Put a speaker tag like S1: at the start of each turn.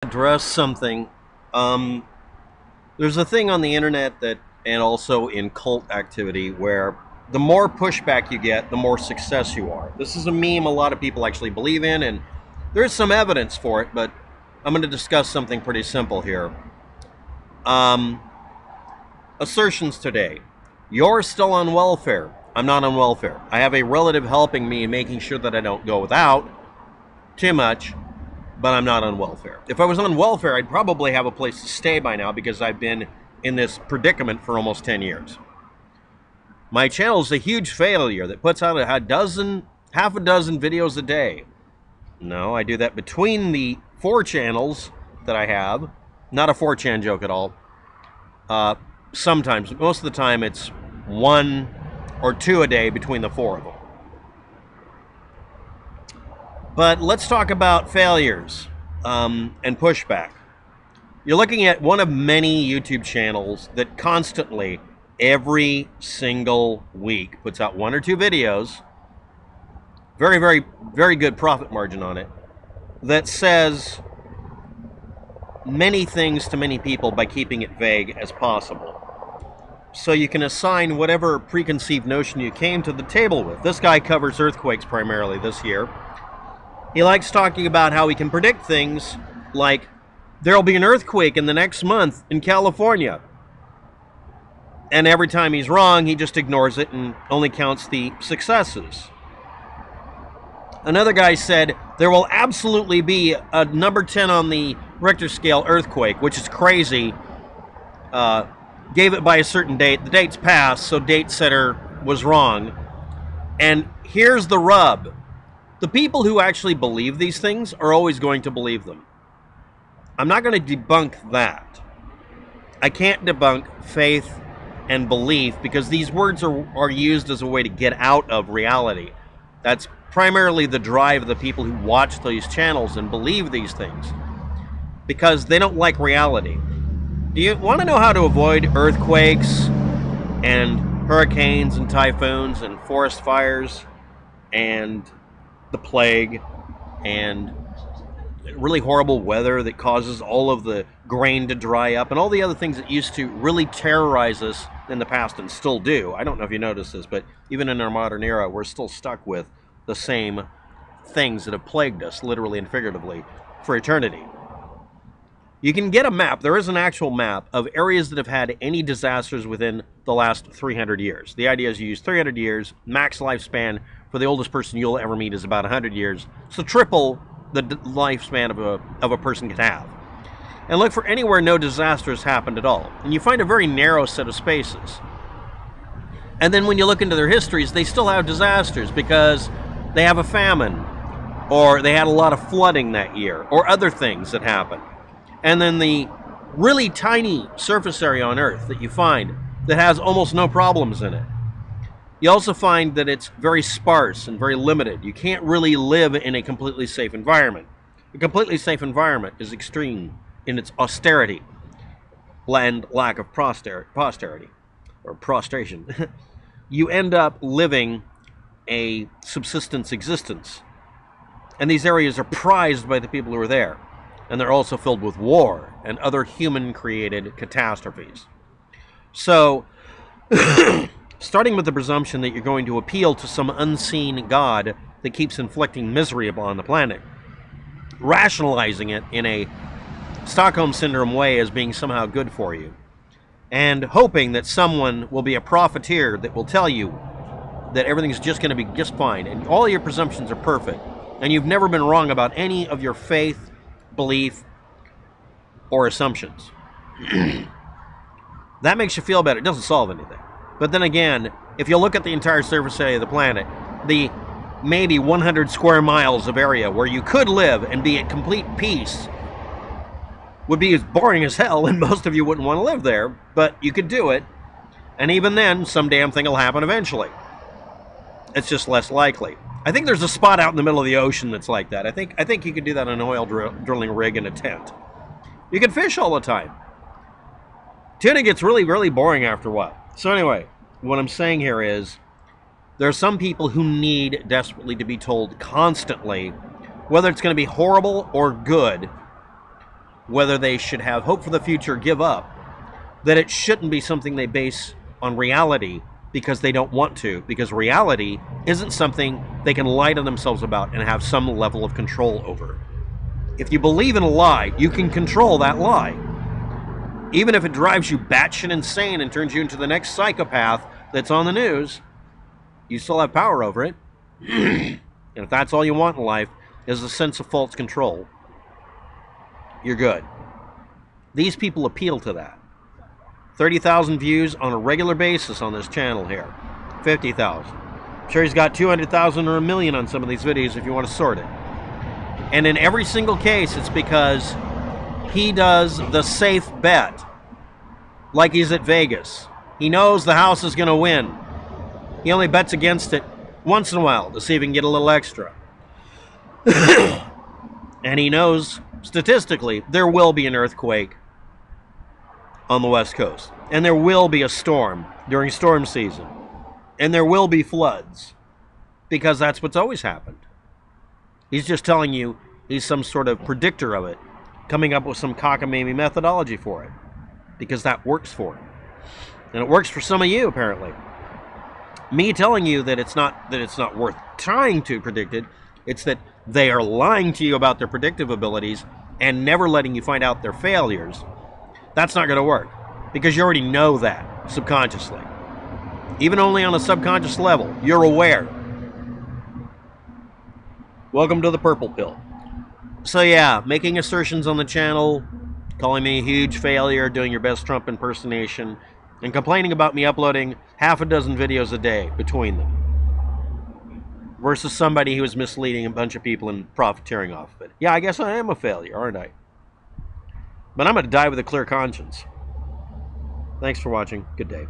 S1: Address something. Um, there's a thing on the internet that, and also in cult activity, where the more pushback you get, the more success you are. This is a meme a lot of people actually believe in, and there's some evidence for it, but I'm going to discuss something pretty simple here. Um, Assertions today. You're still on welfare. I'm not on welfare. I have a relative helping me and making sure that I don't go without too much, but I'm not on welfare. If I was on welfare, I'd probably have a place to stay by now because I've been in this predicament for almost 10 years. My channel is a huge failure that puts out half a dozen videos a day. No, I do that between the 4 channels that I have. Not a 4chan joke at all. Sometimes, most of the time, it's 1 or 2 a day between the 4 of them. But let's talk about failures and pushback. You're looking at one of many YouTube channels that constantly, every single week, puts out 1 or 2 videos, very, very, very good profit margin on it, that says many things to many people by keeping it vague as possible. So you can assign whatever preconceived notion you came to the table with. This guy covers earthquakes primarily this year. He likes talking about how he can predict things like there'll be an earthquake in the next month in California. And every time he's wrong, he just ignores it and only counts the successes. Another guy said there will absolutely be a number 10 on the Richter scale earthquake, which is crazy. Gave it by a certain date. The date's passed, so date setter was wrong. And here's the rub. The people who actually believe these things are always going to believe them. I'm not going to debunk that. I can't debunk faith and belief because these words are used as a way to get out of reality. That's primarily the drive of the people who watch these channels and believe these things because they don't like reality. Do you want to know how to avoid earthquakes and hurricanes and typhoons and forest fires and the plague and really horrible weather that causes all of the grain to dry up and all the other things that used to really terrorize us in the past and still do? I don't know if you noticed this, but even in our modern era, we're still stuck with the same things that have plagued us, literally and figuratively, for eternity. You can get a map. There is an actual map of areas that have had any disasters within the last 300 years. The idea is you use 300 years. Max lifespan for the oldest person you'll ever meet is about 100 years. So triple the lifespan of a person can have. And look for anywhere no disasters happened at all. And you find a very narrow set of spaces. And then when you look into their histories, they still have disasters because they have a famine, or they had a lot of flooding that year, or other things that happened. And then the really tiny surface area on Earth that you find that has almost no problems in it. You also find that it's very sparse and very limited. You can't really live in a completely safe environment. A completely safe environment is extreme in its austerity and lack of posterity, or prostration. You end up living a subsistence existence. And these areas are prized by the people who are there. And they're also filled with war and other human-created catastrophes. So, starting with the presumption that you're going to appeal to some unseen God that keeps inflicting misery upon the planet, rationalizing it in a Stockholm Syndrome way as being somehow good for you, and hoping that someone will be a profiteer that will tell you that everything's just going to be just fine, and all your presumptions are perfect, and you've never been wrong about any of your faith, belief, or assumptions. That makes you feel better. It doesn't solve anything. But then again, if you look at the entire surface area of the planet, the maybe 100 square miles of area where you could live and be at complete peace would be as boring as hell, and most of you wouldn't want to live there, but you could do it, and even then, some damn thing will happen eventually. It's just less likely. I think there's a spot out in the middle of the ocean that's like that. I think you could do that on an oil drilling rig in a tent. You can fish all the time. Tuna gets really, really boring after a while. So anyway, what I'm saying here is there are some people who need desperately to be told constantly whether it's going to be horrible or good, whether they should have hope for the future, give up, that it shouldn't be something they base on reality because they don't want to, because reality isn't something they can lie to themselves about and have some level of control over. If you believe in a lie, you can control that lie. Even if it drives you batshit insane and turns you into the next psychopath that's on the news, you still have power over it. And if that's all you want in life is a sense of false control, you're good. These people appeal to that. 30,000 views on a regular basis on this channel here. 50,000. I'm sure he's got 200,000 or a million on some of these videos if you want to sort it. And in every single case, it's because he does the safe bet. Like he's at Vegas. He knows the house is going to win. He only bets against it once in a while to see if he can get a little extra. And he knows, statistically, there will be an earthquake on the West Coast. And there will be a storm during storm season. And there will be floods. Because that's what's always happened. He's just telling you he's some sort of predictor of it, coming up with some cockamamie methodology for it. Because that works for him. And it works for some of you, apparently. Me telling you that it's not worth trying to predict it, it's that they are lying to you about their predictive abilities and never letting you find out their failures. That's not going to work. Because you already know that, subconsciously. Even only on a subconscious level, you're aware. Welcome to the purple pill. So yeah, making assertions on the channel, calling me a huge failure, doing your best Trump impersonation, and complaining about me uploading half a dozen videos a day between them. Versus somebody who is misleading a bunch of people and profiteering off of it. Yeah, I guess I am a failure, aren't I? But I'm going to die with a clear conscience. Thanks for watching. Good day.